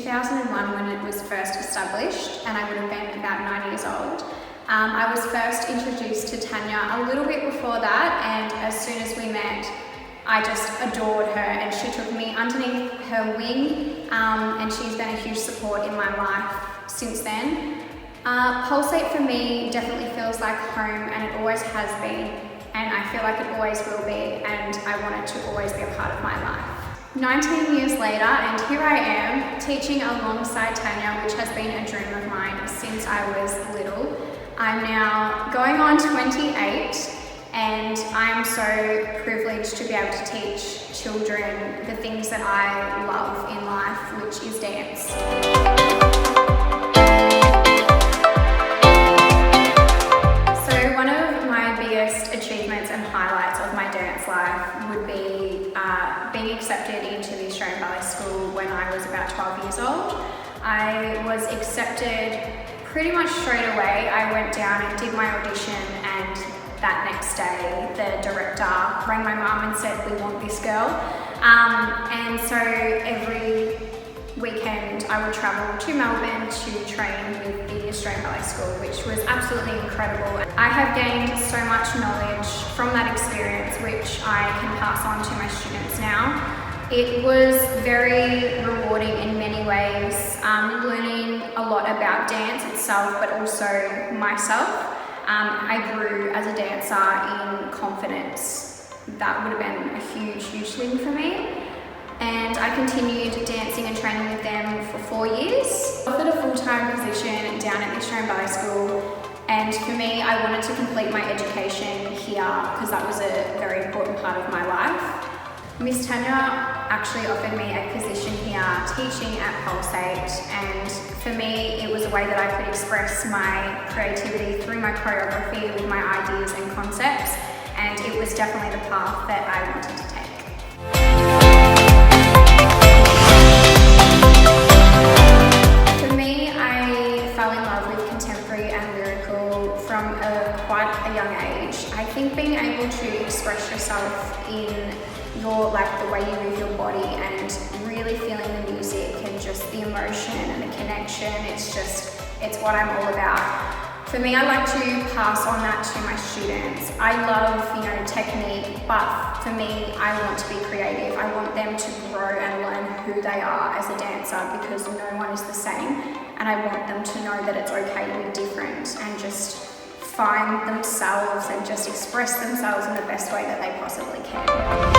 2001 when it was first established, and I would have been about 9 years old. I was first introduced to Tanya a little bit before that, and as soon as we met, I just adored her, and she took me underneath her wing, and she's been a huge support in my life since then. Pulsate for me definitely feels like home, and it always has been, and I feel like it always will be, and I want it to always be a part of my life. 19 years later, and here I am teaching alongside Tanya, which has been a dream of mine since I was little. I'm now going on 28, and I'm so privileged to be able to teach children the things that I love in life, which is dance. So one of my biggest achievements and highlights of my dance life would be being accepted into the Australian Ballet School when I was about 12 years old. I was accepted pretty much straight away. I went down and did my audition, and that next day the director rang my mum and said, "We want this girl." And so every weekend I would travel to Melbourne to train with the Australian Ballet School, which was absolutely incredible. I have gained so much knowledge from that experience, which I can pass on to my students now. It was very rewarding in many ways, learning a lot about dance itself, but also myself. I grew as a dancer in confidence. That would have been a huge, huge thing for me. And I continued dancing and training with them for 4 years. I offered a full-time position down at the Australian Ballet School, and for me, I wanted to complete my education here because that was a very important part of my life. Miss Tanya actually offered me a position here teaching at Pulsate, and for me it was a way that I could express my creativity through my choreography with my ideas and concepts, and it was definitely the path that I wanted to take. For me, I fell in love with contemporary and lyrical from quite a young age. I think being able to express yourself in the way you move your body and really feeling the music and just the emotion and the connection, it's what I'm all about. For me, I like to pass on that to my students. I love, technique, but for me, I want to be creative. I want them to grow and learn who they are as a dancer, because no one is the same, and I want them to know that it's okay to be different and just find themselves and just express themselves in the best way that they possibly can.